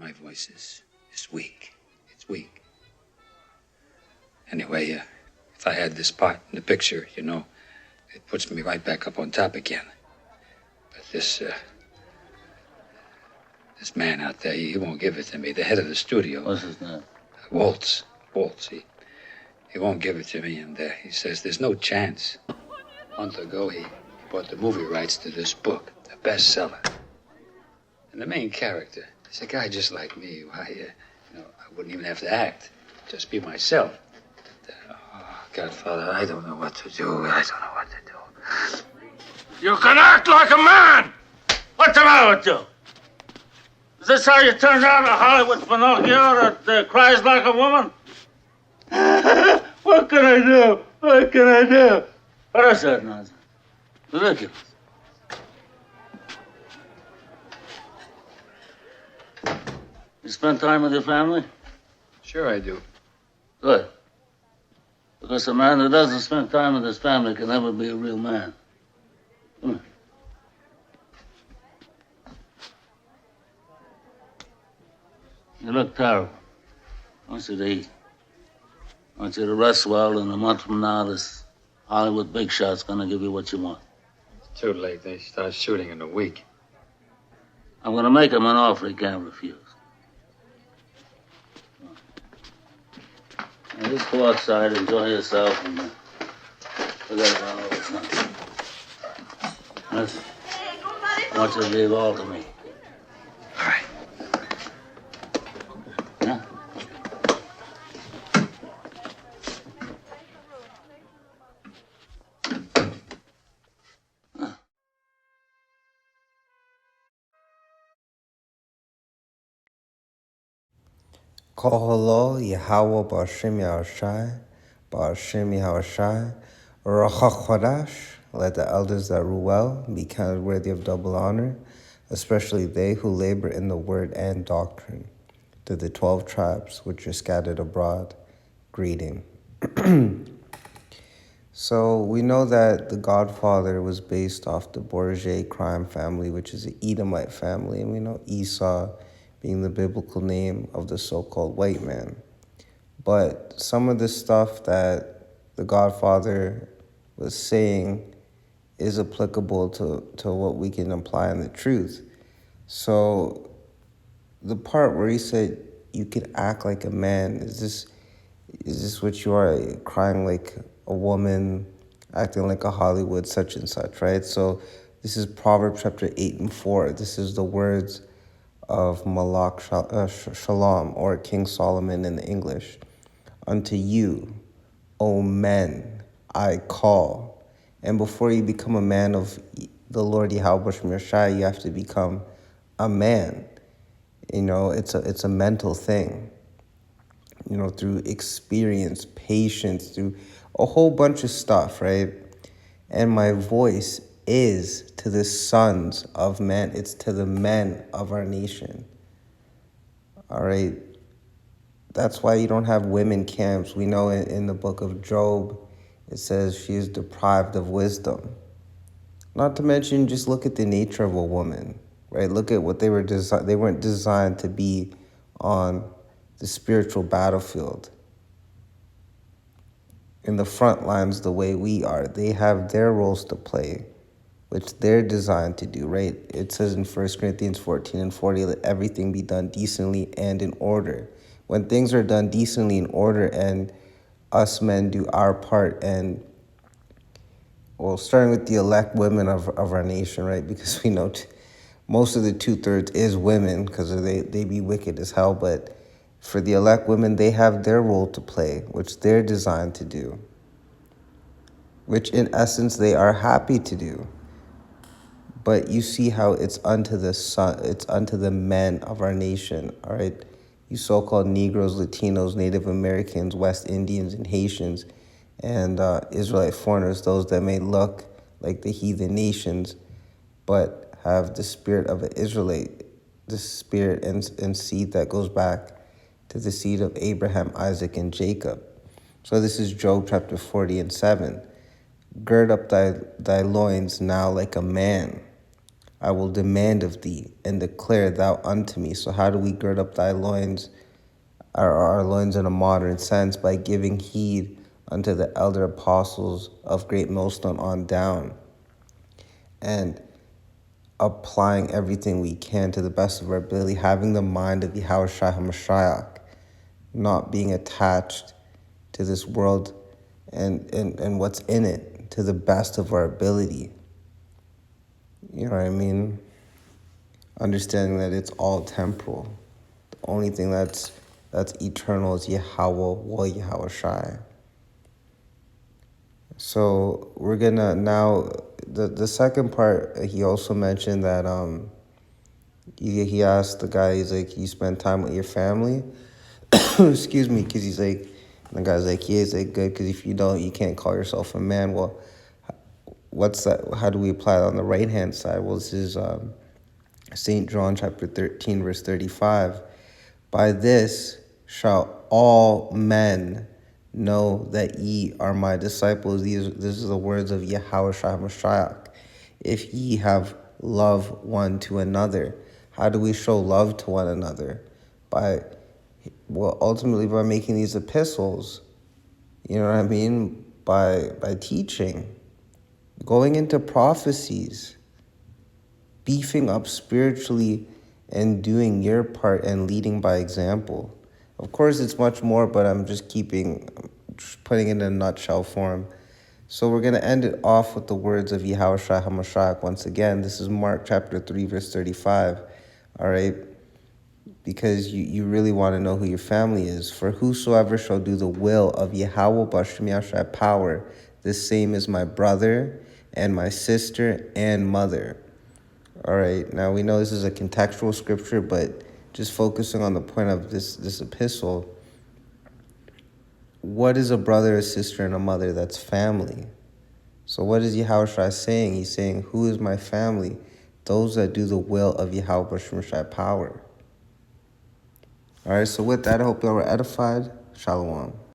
My voice is weak. It's weak. Anyway, if I had this part in the picture, it puts me right back up on top again. But this man out there, he won't give it to me. The head of the studio. What's his name? Waltz. He won't give it to me, and he says there's no chance. A month ago, he bought the movie rights to this book, a bestseller. And the main character is a guy just like me. Why, I wouldn't even have to act. Just be myself. Godfather, I don't know what to do. You can act like a man! What's the matter with you? Is this how you turned out a Hollywood Pinocchio that cries like a woman? What can I do? What is that nonsense? Ridiculous. You spend time with your family? Sure I do. Good. Because a man who doesn't spend time with his family can never be a real man. Come here. You look terrible. I want you to eat. I want you to rest well, and a month from now, this Hollywood big shot's gonna give you what you want. It's too late. They start shooting in a week. I'm gonna make him an offer he can't refuse. Now, just go outside, enjoy yourself, and forget about all this nonsense. Listen, I want you to leave all to me. All right. Yeah? Koholo Yahweh Ba'Shem Yahushai, Ba'Shem Yahushai, Ruach HaKodesh. Let the elders that rule well be counted worthy of double honor, especially they who labor in the word and doctrine. To the 12 tribes which are scattered abroad, greeting. So we know that the Godfather was based off the Borgia crime family, which is an Edomite family, and we know Esau being the biblical name of the so-called white man. But some of the stuff that the Godfather was saying is applicable to what we can apply in the truth. So the part where he said you could act like a man, is this what you are, crying like a woman, acting like a Hollywood such and such, right? So this is Proverbs chapter 8:4. This is the words of Malak Shalom, or King Solomon in the English. Unto you, O men, I call. And before you become a man of the Lord Yahweh Shem Yashai, you have to become a man. It's a mental thing. Through experience, patience, through a whole bunch of stuff, right? And my voice is to the sons of men. It's to the men of our nation. All right? That's why you don't have women camps. We know in the book of Job, it says she is deprived of wisdom. Not to mention, just look at the nature of a woman, right? Look at what they were designed. They weren't designed to be on the spiritual battlefield in the front lines the way we are. They have their roles to play, which they're designed to do, right? It says in 1 Corinthians 14:40, let everything be done decently and in order. When things are done decently in order and us men do our part, and starting with the elect women of our nation, right? Because we know most of the 2/3 is women, because they be wicked as hell. But for the elect women, they have their role to play, which they're designed to do, which in essence they are happy to do. But you see how it's unto the men of our nation, all right? You so-called Negroes, Latinos, Native Americans, West Indians, and Haitians, and Israelite foreigners, those that may look like the heathen nations, but have the spirit of an Israelite, the spirit and seed that goes back to the seed of Abraham, Isaac, and Jacob. So this is Job chapter 40:7. Gird up thy loins now like a man. I will demand of thee, and declare thou unto me. So how do we gird up thy loins, our loins in a modern sense? By giving heed unto the elder apostles of Great Millstone on down, and applying everything we can to the best of our ability, having the mind of Yahushua HaMashiach, not being attached to this world and what's in it, to the best of our ability. You know what I mean? Understanding that it's all temporal. The only thing that's eternal is Yahweh wa Yahweh Shai. So we're gonna now, the second part, he also mentioned that he asked the guy, he's like, you spend time with your family? Excuse me, because he's like, and the guy's like, yeah, he's like, good, because if you don't, you can't call yourself a man. Well, what's that? How do we apply that on the right hand side? Well, this is St. John chapter 13, verse 35. By this shall all men know that ye are my disciples. This is the words of Yahweh Shai Mashiach. If ye have love one to another. How do we show love to one another? Ultimately by making these epistles. You know what I mean? By teaching, going into prophecies, beefing up spiritually, and doing your part and leading by example. Of course, it's much more, but I'm just putting it in a nutshell form. So we're going to end it off with the words of Yahushua HaMashiach once again. This is Mark chapter 3, verse 35. All right? Because you really want to know who your family is. For whosoever shall do the will of Yahweh B'Shem Yahshua power, this same is my brother and my sister and mother. All right, now we know this is a contextual scripture, but just focusing on the point of this epistle, what is a brother, a sister, and a mother? That's family. So what is Yahushua saying? He's saying, who is my family? Those that do the will of Yahweh B'Shem Yahshua power. All right, so with that, I hope y'all were edified. Shalom.